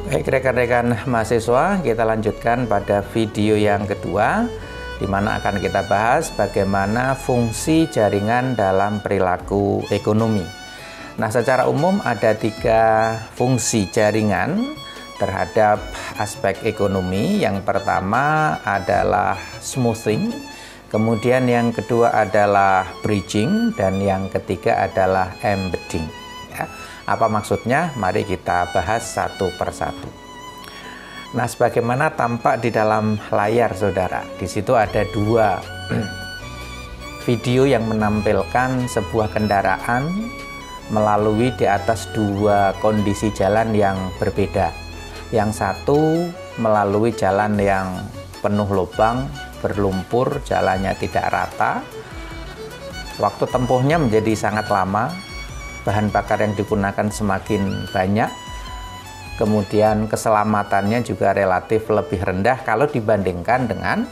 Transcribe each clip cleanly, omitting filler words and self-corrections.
Baik rekan-rekan mahasiswa, kita lanjutkan pada video yang kedua, di mana akan kita bahas bagaimana fungsi jaringan dalam perilaku ekonomi. Nah, secara umum ada 3 fungsi jaringan terhadap aspek ekonomi. Yang pertama adalah smoothing, kemudian yang kedua adalah bridging, dan yang ketiga adalah embedding. Ya. Apa maksudnya? Mari kita bahas satu persatu. Nah, sebagaimana tampak di dalam layar saudara, di situ ada 2 video yang menampilkan sebuah kendaraan melalui di atas 2 kondisi jalan yang berbeda. Yang satu melalui jalan yang penuh lubang, berlumpur, jalannya tidak rata. Waktu tempuhnya menjadi sangat lama. Bahan bakar yang digunakan semakin banyak, kemudian keselamatannya juga relatif lebih rendah kalau dibandingkan dengan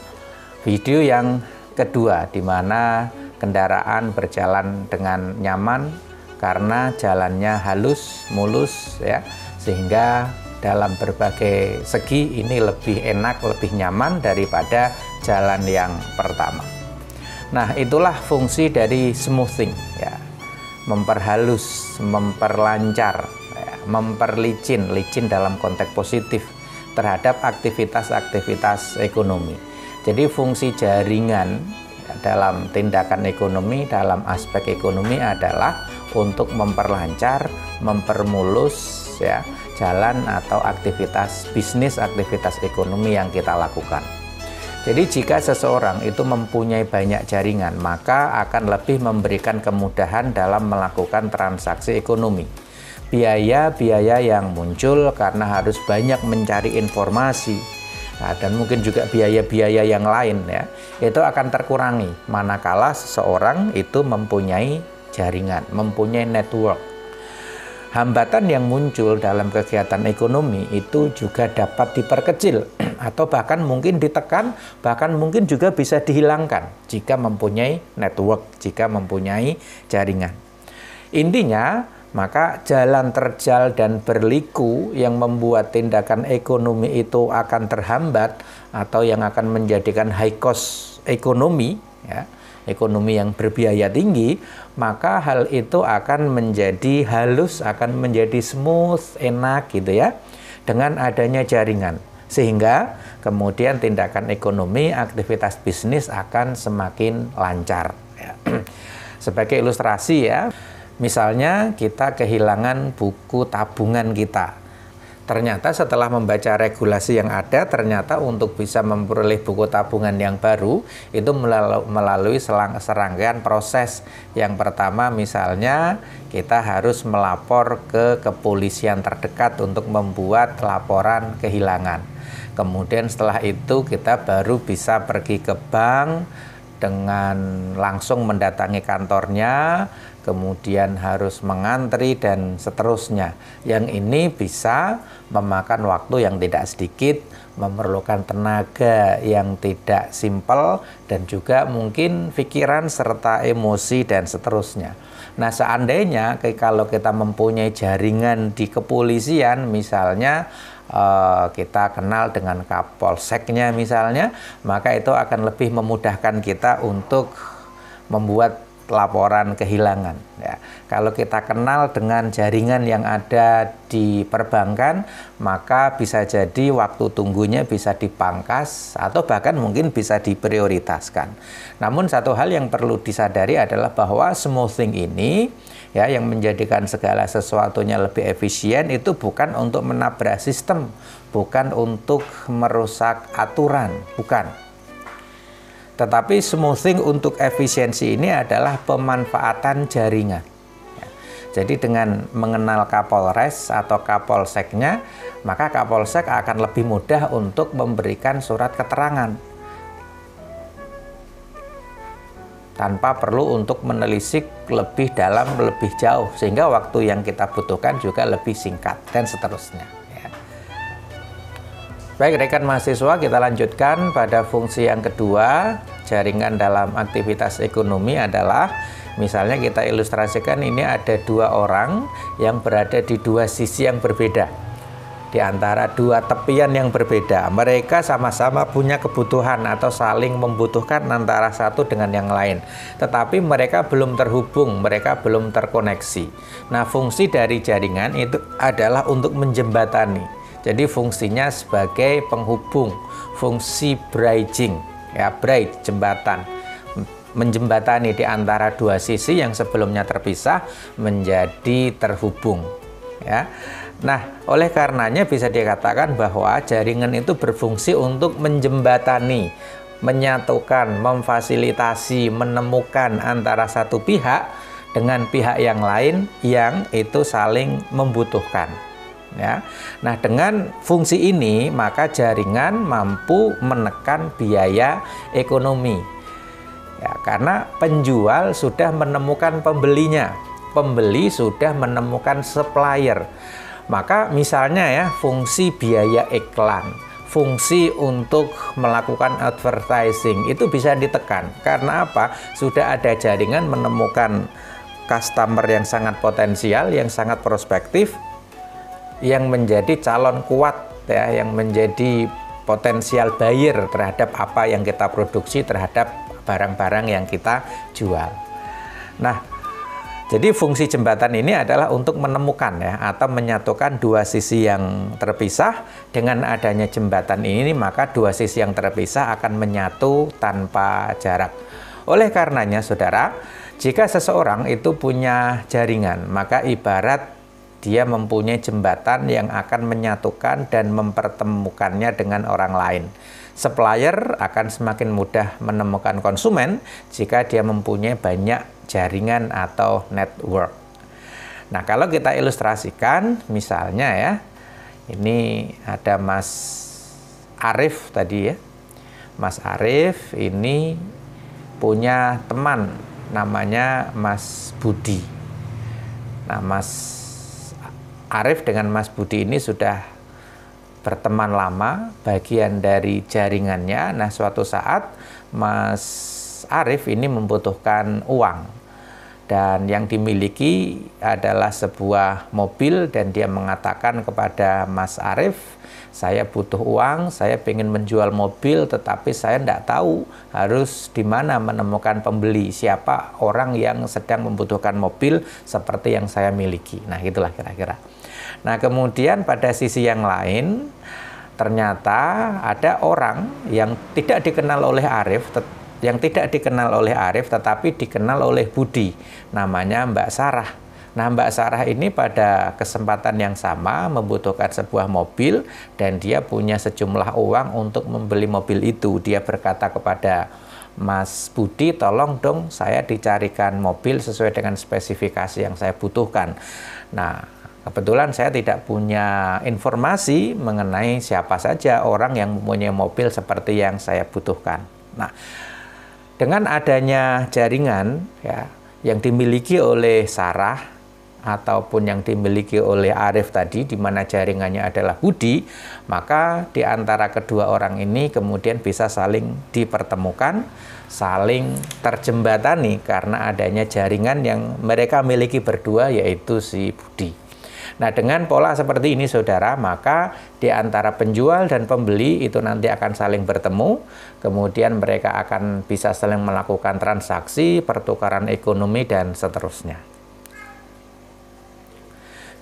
video yang kedua, di mana kendaraan berjalan dengan nyaman karena jalannya halus, mulus, ya, sehingga dalam berbagai segi ini lebih enak, lebih nyaman daripada jalan yang pertama. Nah, itulah fungsi dari smoothing, ya. Memperhalus, memperlancar, ya, memperlicin, licin dalam konteks positif terhadap aktivitas-aktivitas ekonomi. Jadi fungsi jaringan, ya, dalam tindakan ekonomi, dalam aspek ekonomi adalah untuk memperlancar, mempermulus, ya, jalan atau aktivitas bisnis, aktivitas ekonomi yang kita lakukan. Jadi jika seseorang itu mempunyai banyak jaringan, maka akan lebih memberikan kemudahan dalam melakukan transaksi ekonomi. Biaya-biaya yang muncul karena harus banyak mencari informasi, nah, dan mungkin juga biaya-biaya yang lain, ya, itu akan terkurangi manakala seseorang itu mempunyai jaringan, mempunyai network. Hambatan yang muncul dalam kegiatan ekonomi itu juga dapat diperkecil atau bahkan mungkin ditekan, bahkan mungkin juga bisa dihilangkan jika mempunyai network, jika mempunyai jaringan. Intinya, maka jalan terjal dan berliku yang membuat tindakan ekonomi itu akan terhambat atau yang akan menjadikan high cost ekonomi, ya, ekonomi yang berbiaya tinggi, maka hal itu akan menjadi halus, akan menjadi smooth, enak gitu ya, dengan adanya jaringan. Sehingga kemudian tindakan ekonomi, aktivitas bisnis akan semakin lancar. Ya. Sebagai ilustrasi ya, misalnya kita kehilangan buku tabungan kita. Ternyata setelah membaca regulasi yang ada, ternyata untuk bisa memperoleh buku tabungan yang baru, itu melalui serangkaian proses. Yang pertama misalnya, kita harus melapor ke kepolisian terdekat untuk membuat laporan kehilangan. Kemudian setelah itu kita baru bisa pergi ke bank dengan langsung mendatangi kantornya, kemudian harus mengantri dan seterusnya. Yang ini bisa memakan waktu yang tidak sedikit, memerlukan tenaga yang tidak simpel, dan juga mungkin pikiran serta emosi dan seterusnya. Nah, seandainya kalau kita mempunyai jaringan di kepolisian, misalnya kita kenal dengan kapolseknya misalnya, maka itu akan lebih memudahkan kita untuk membuat laporan kehilangan, ya. Kalau kita kenal dengan jaringan yang ada di perbankan, maka bisa jadi waktu tunggunya bisa dipangkas atau bahkan mungkin bisa diprioritaskan. Namun satu hal yang perlu disadari adalah bahwa smoothing ini, ya, yang menjadikan segala sesuatunya lebih efisien, itu bukan untuk menabrak sistem, bukan untuk merusak aturan, bukan. Tetapi smoothing untuk efisiensi ini adalah pemanfaatan jaringan. Ya. Jadi dengan mengenal Kapolres atau Kapolseknya, maka Kapolsek akan lebih mudah untuk memberikan surat keterangan tanpa perlu untuk menelisik lebih dalam, lebih jauh, sehingga waktu yang kita butuhkan juga lebih singkat, dan seterusnya. Ya. Baik rekan mahasiswa, kita lanjutkan pada fungsi yang kedua. Jaringan dalam aktivitas ekonomi adalah, misalnya kita ilustrasikan ini ada dua orang yang berada di dua sisi yang berbeda. di antara dua tepian yang berbeda. Mereka sama-sama punya kebutuhan atau saling membutuhkan antara satu dengan yang lain. Tetapi mereka belum terhubung, mereka belum terkoneksi. Nah, fungsi dari jaringan itu adalah untuk menjembatani. Jadi fungsinya sebagai penghubung, fungsi bridging, ya, bridge, jembatan. Menjembatani di antara dua sisi yang sebelumnya terpisah menjadi terhubung, ya. Nah, oleh karenanya bisa dikatakan bahwa jaringan itu berfungsi untuk menjembatani, menyatukan, memfasilitasi, menemukan antara satu pihak dengan pihak yang lain yang itu saling membutuhkan. Ya. Nah, dengan fungsi ini maka jaringan mampu menekan biaya ekonomi. Ya, karena penjual sudah menemukan pembelinya, pembeli sudah menemukan supplier. Maka misalnya ya, fungsi biaya iklan, fungsi untuk melakukan advertising itu bisa ditekan. Karena apa? Sudah ada jaringan menemukan customer yang sangat potensial, yang sangat prospektif, yang menjadi calon kuat, ya, yang menjadi potensial buyer terhadap apa yang kita produksi, terhadap barang-barang yang kita jual. Nah, jadi fungsi jembatan ini adalah untuk menemukan, ya, atau menyatukan dua sisi yang terpisah. Dengan adanya jembatan ini maka dua sisi yang terpisah akan menyatu tanpa jarak. Oleh karenanya saudara, jika seseorang itu punya jaringan, maka ibarat dia mempunyai jembatan yang akan menyatukan dan mempertemukannya dengan orang lain. Supplier akan semakin mudah menemukan konsumen jika dia mempunyai banyak jaringan atau network. Nah, kalau kita ilustrasikan, misalnya ya, ini ada Mas Arif tadi ya. Mas Arif ini punya teman namanya Mas Budi. Nah, Mas Arif dengan Mas Budi ini sudah berteman lama, bagian dari jaringannya. Nah, suatu saat Mas Arif ini membutuhkan uang dan yang dimiliki adalah sebuah mobil, dan dia mengatakan kepada Mas Arif, saya butuh uang, saya ingin menjual mobil, tetapi saya tidak tahu harus di mana menemukan pembeli, siapa orang yang sedang membutuhkan mobil seperti yang saya miliki. Nah, itulah kira-kira. Nah, kemudian pada sisi yang lain, ternyata ada orang yang tidak dikenal oleh Arif, tetapi dikenal oleh Budi, namanya Mbak Sarah. Nah, Mbak Sarah ini pada kesempatan yang sama membutuhkan sebuah mobil, dan dia punya sejumlah uang untuk membeli mobil itu. Dia berkata kepada Mas Budi, tolong dong saya dicarikan mobil sesuai dengan spesifikasi yang saya butuhkan. Nah, kebetulan saya tidak punya informasi mengenai siapa saja orang yang mempunyai mobil seperti yang saya butuhkan. Nah, dengan adanya jaringan, ya, yang dimiliki oleh Sarah ataupun yang dimiliki oleh Arif tadi, di mana jaringannya adalah Budi, maka di antara kedua orang ini kemudian bisa saling dipertemukan, saling terjembatani karena adanya jaringan yang mereka miliki berdua, yaitu si Budi. Nah, dengan pola seperti ini saudara, maka di antara penjual dan pembeli itu nanti akan saling bertemu, kemudian mereka akan bisa saling melakukan transaksi, pertukaran ekonomi, dan seterusnya.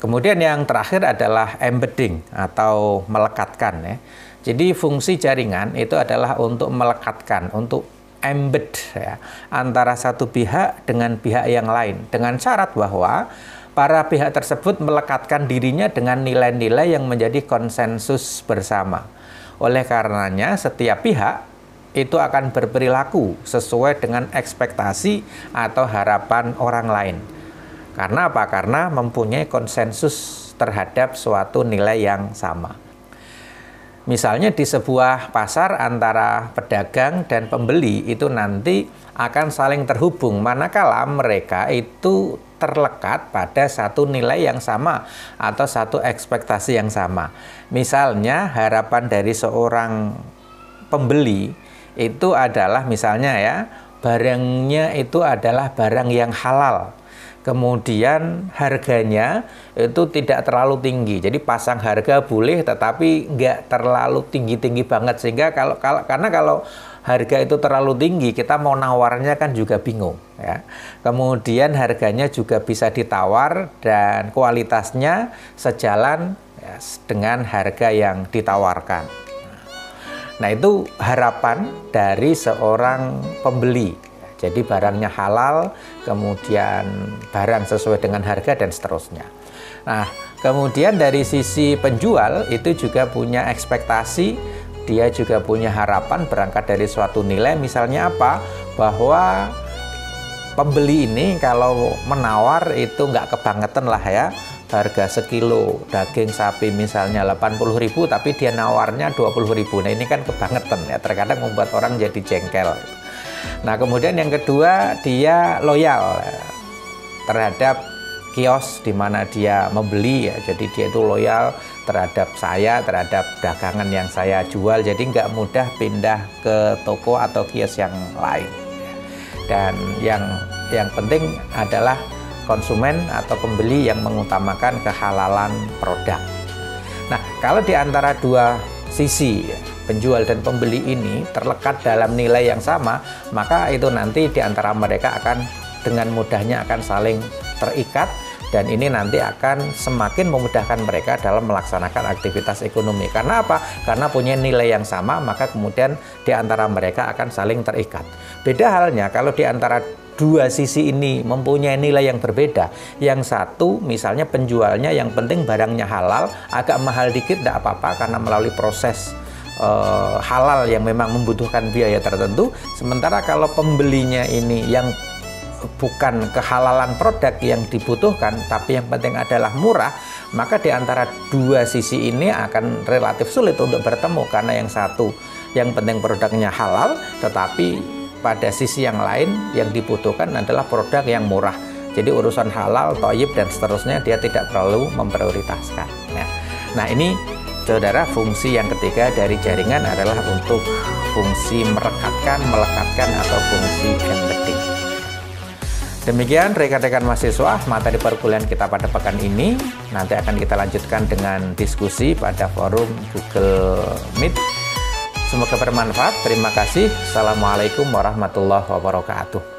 Kemudian yang terakhir adalah embedding atau melekatkan, ya. Jadi fungsi jaringan itu adalah untuk melekatkan, untuk embed, ya, antara satu pihak dengan pihak yang lain, dengan syarat bahwa para pihak tersebut melekatkan dirinya dengan nilai-nilai yang menjadi konsensus bersama. Oleh karenanya, setiap pihak itu akan berperilaku sesuai dengan ekspektasi atau harapan orang lain. Karena apa? Karena mempunyai konsensus terhadap suatu nilai yang sama. Misalnya di sebuah pasar antara pedagang dan pembeli itu nanti akan saling terhubung manakala mereka itu terlekat pada satu nilai yang sama atau satu ekspektasi yang sama. Misalnya harapan dari seorang pembeli itu adalah misalnya ya, barangnya itu adalah barang yang halal. Kemudian harganya itu tidak terlalu tinggi. Jadi pasang harga boleh, tetapi nggak terlalu tinggi-tinggi banget. Sehingga karena kalau harga itu terlalu tinggi, kita mau nawarnya kan juga bingung. Ya. Kemudian harganya juga bisa ditawar dan kualitasnya sejalan ya, dengan harga yang ditawarkan. Nah, itu harapan dari seorang pembeli. Jadi barangnya halal, kemudian barang sesuai dengan harga dan seterusnya. Nah, kemudian dari sisi penjual itu juga punya ekspektasi, dia juga punya harapan berangkat dari suatu nilai. Misalnya apa? Bahwa pembeli ini kalau menawar itu nggak kebangetan lah ya. Harga sekilo daging sapi misalnya 80.000, tapi dia nawarnya 20.000. Nah, ini kan kebangetan ya, terkadang membuat orang jadi jengkel. Nah, kemudian yang kedua, dia loyal terhadap kios di mana dia membeli ya. Jadi dia itu loyal terhadap saya, terhadap dagangan yang saya jual. Jadi nggak mudah pindah ke toko atau kios yang lain. Dan yang penting adalah konsumen atau pembeli yang mengutamakan kehalalan produk. Nah, kalau di antara dua sisi penjual dan pembeli ini terlekat dalam nilai yang sama, maka itu nanti di antara mereka akan dengan mudahnya akan saling terikat, dan ini nanti akan semakin memudahkan mereka dalam melaksanakan aktivitas ekonomi. Karena apa? Karena punya nilai yang sama, maka kemudian di antara mereka akan saling terikat. Beda halnya kalau di antara dua sisi ini mempunyai nilai yang berbeda. Yang satu misalnya penjualnya yang penting barangnya halal, agak mahal dikit tidak apa-apa karena melalui proses halal yang memang membutuhkan biaya tertentu. Sementara kalau pembelinya ini yang bukan kehalalan produk yang dibutuhkan, tapi yang penting adalah murah, maka di antara dua sisi ini akan relatif sulit untuk bertemu. Karena yang satu yang penting produknya halal, tetapi pada sisi yang lain yang dibutuhkan adalah produk yang murah. Jadi urusan halal, thayyib dan seterusnya dia tidak perlu memprioritaskan. Nah, ini saudara, fungsi yang ketiga dari jaringan adalah untuk fungsi merekatkan, melekatkan atau fungsi embedding. Demikian rekan-rekan mahasiswa materi perkuliahan kita pada pekan ini. Nanti akan kita lanjutkan dengan diskusi pada forum Google Meet. Semoga bermanfaat. Terima kasih. Assalamualaikum warahmatullahi wabarakatuh.